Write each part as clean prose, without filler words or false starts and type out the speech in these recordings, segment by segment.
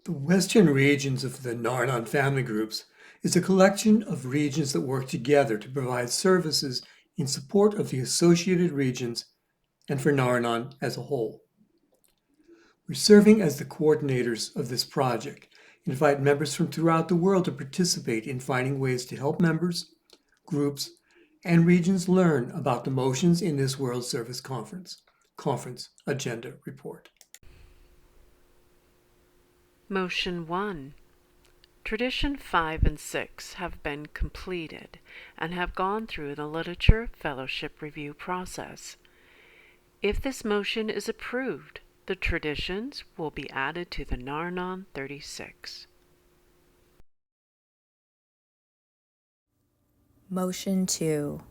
The Western regions of the Nar-Anon family groups is a collection of regions that work together to provide services in support of the associated regions and for Nar-Anon as a whole. We're serving as the coordinators of this project and invite members from throughout the world to participate in finding ways to help members, groups, and regions learn about the motions in this World Service Conference Agenda Report. Motion 1. Tradition 5 and 6 have been completed and have gone through the Literature Fellowship Review process. If this motion is approved, the traditions will be added to the Nar-Anon 36. Motion 2.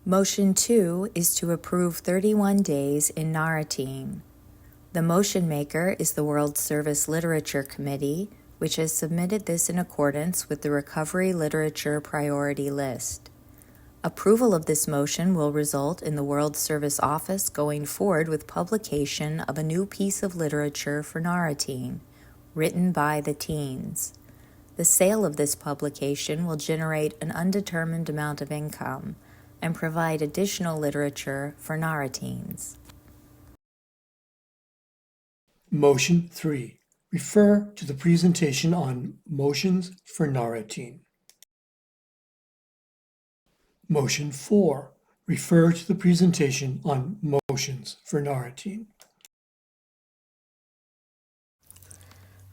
Motion 2 is to approve 31 days in Nar-Anon. The motion maker is the World Service Literature Committee, which has submitted this in accordance with the Recovery Literature Priority List. Approval of this motion will result in the World Service Office going forward with publication of a new piece of literature for Nar-Anon, written by the teens. The sale of this publication will generate an undetermined amount of income and provide additional literature for Nar-Atons. Motion 3. Refer to the presentation on motions for Nar-Anon. Motion 4. Refer to the presentation on motions for Nar-Anon.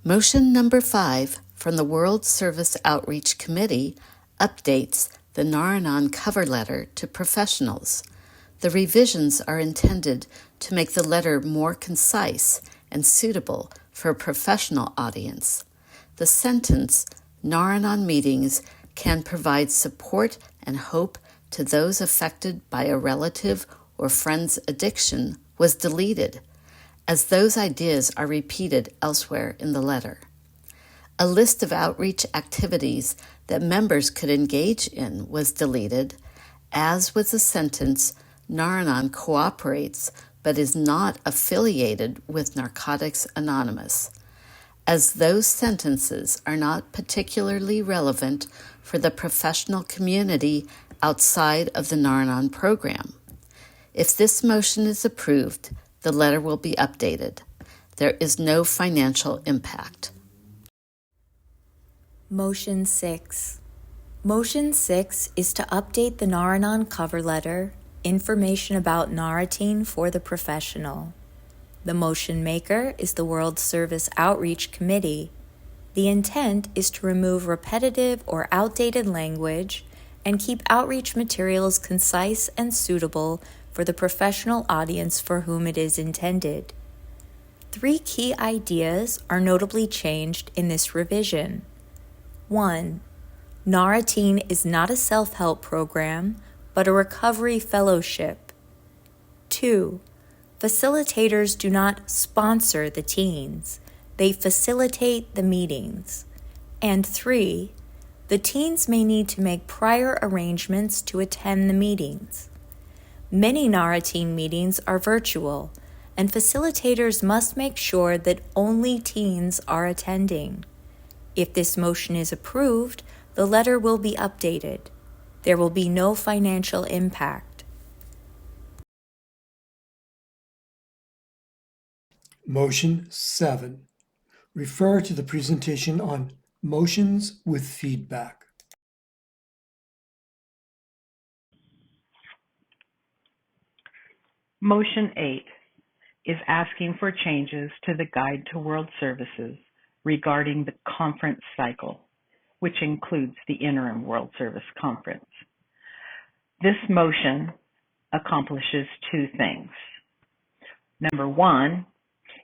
Motion number 5 from the World Service Outreach Committee updates the Nar-Anon cover letter to professionals. The revisions are intended to make the letter more concise and suitable for a professional audience. The sentence, Nar-Anon meetings can provide support and hope to those affected by a relative or friend's addiction, was deleted, as those ideas are repeated elsewhere in the letter. A list of outreach activities that members could engage in was deleted, as was the sentence, Nar-Anon cooperates but is not affiliated with Narcotics Anonymous, as those sentences are not particularly relevant for the professional community outside of the Nar-Anon program. If this motion is approved, the letter will be updated. There is no financial impact. Motion 6. Motion 6 is to update the Nar-Anon cover letter, information about Nar-Anon for the professional. The motion maker is the World Service Outreach Committee. The intent is to remove repetitive or outdated language and keep outreach materials concise and suitable for the professional audience for whom it is intended. 3 key ideas are notably changed in this revision. 1. Nar-Anon is not a self-help program, but a recovery fellowship. 2. Facilitators do not sponsor the teens. They facilitate the meetings. And 3. The teens may need to make prior arrangements to attend the meetings. Many Nar-Anon meetings are virtual, and facilitators must make sure that only teens are attending. If this motion is approved, the letter will be updated. There will be no financial impact. Motion 7. Refer to the presentation on motions with feedback. Motion 8 is asking for changes to the Guide to World Services regarding the conference cycle, which includes the Interim World Service Conference. This motion accomplishes 2 things. Number 1,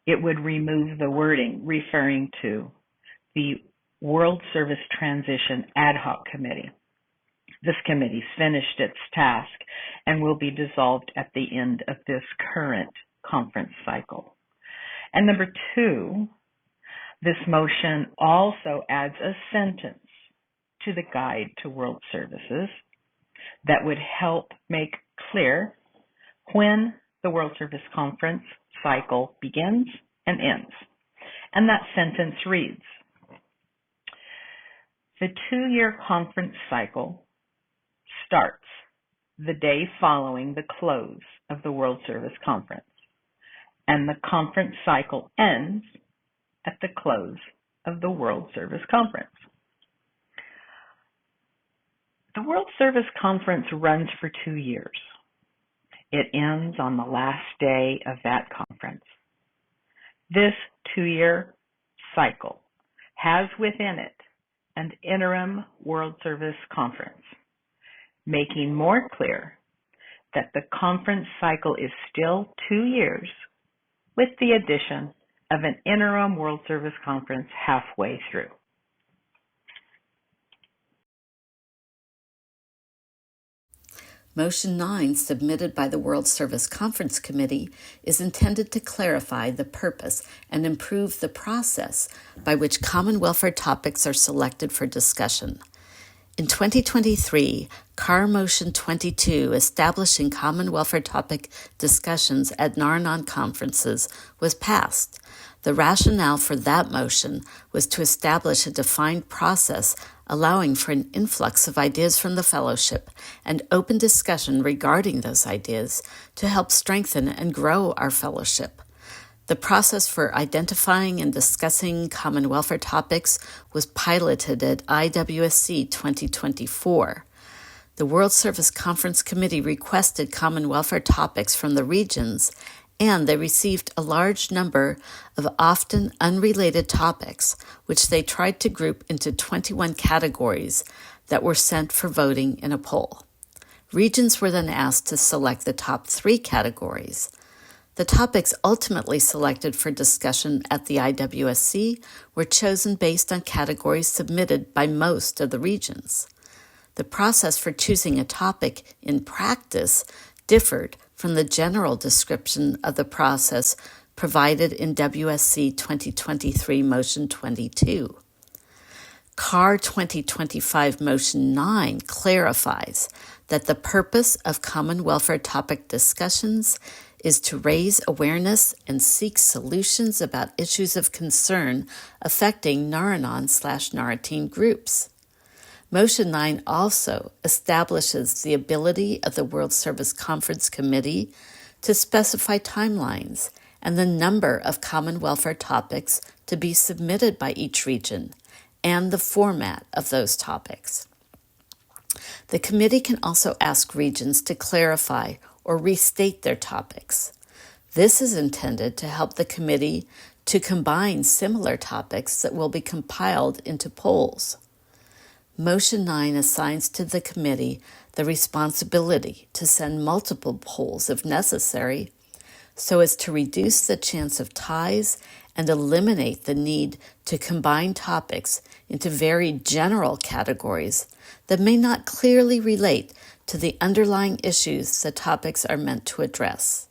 it would remove the wording referring to the World Service Transition Ad Hoc Committee. This committee's finished its task and will be dissolved at the end of this current conference cycle. And number 2, this motion also adds a sentence to the Guide to World Services that would help make clear when the World Service Conference cycle begins and ends, And that sentence reads, the 2-year conference cycle starts the day following the close of the World Service Conference, and the conference cycle ends at the close of the World Service Conference. The World Service Conference runs for 2 years. It ends on the last day of that conference. This 2-year cycle has within it an interim World Service Conference, making more clear that the conference cycle is still 2 years with the addition of an interim World Service Conference halfway through. Motion 9, submitted by the World Service Conference Committee, is intended to clarify the purpose and improve the process by which common welfare topics are selected for discussion. In 2023, CAR Motion 22, establishing common welfare topic discussions at Nar-Anon conferences, was passed. The rationale for that motion was to establish a defined process allowing for an influx of ideas from the fellowship and open discussion regarding those ideas to help strengthen and grow our fellowship. The process for identifying and discussing common welfare topics was piloted at IWSC 2024. The World Service Conference Committee requested common welfare topics from the regions, and they received a large number of often unrelated topics, which they tried to group into 21 categories that were sent for voting in a poll. Regions were then asked to select the top 3 categories. The topics ultimately selected for discussion at the IWSC were chosen based on categories submitted by most of the regions. The process for choosing a topic in practice differed from the general description of the process provided in WSC 2023 Motion 22. CAR 2025 Motion 9 clarifies that the purpose of common welfare topic discussions is to raise awareness and seek solutions about issues of concern affecting Nar-Anon/Nar-Ateen groups. Motion 9 also establishes the ability of the World Service Conference Committee to specify timelines and the number of common welfare topics to be submitted by each region and the format of those topics. The committee can also ask regions to clarify or restate their topics. This is intended to help the committee to combine similar topics that will be compiled into polls. Motion 9 assigns to the committee the responsibility to send multiple polls if necessary, so as to reduce the chance of ties and eliminate the need to combine topics into very general categories that may not clearly relate to the underlying issues the topics are meant to address.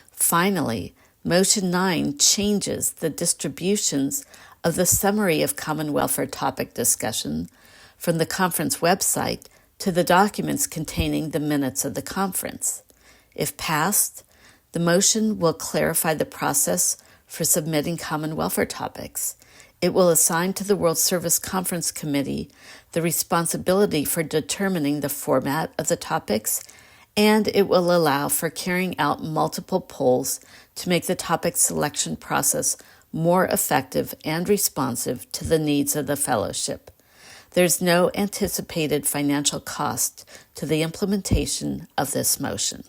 Finally, Motion 9 changes the distributions of the summary of common welfare topic discussion from the conference website to the documents containing the minutes of the conference. If passed, the motion will clarify the process for submitting common welfare topics. It will assign to the World Service Conference Committee the responsibility for determining the format of the topics, and it will allow for carrying out multiple polls to make the topic selection process more effective and responsive to the needs of the fellowship. There's no anticipated financial cost to the implementation of this motion.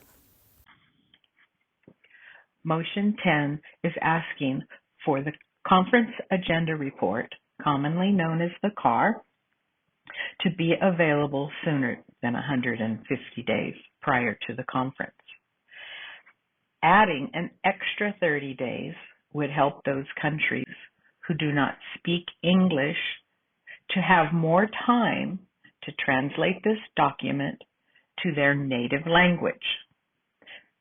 Motion 10 is asking for the Conference Agenda Report, commonly known as the CAR, to be available sooner than 150 days prior to the conference. Adding an extra 30 days would help those countries who do not speak English to have more time to translate this document to their native language.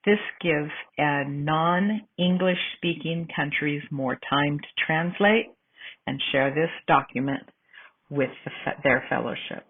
This gives non-English speaking countries more time to translate and share this document with their fellowship.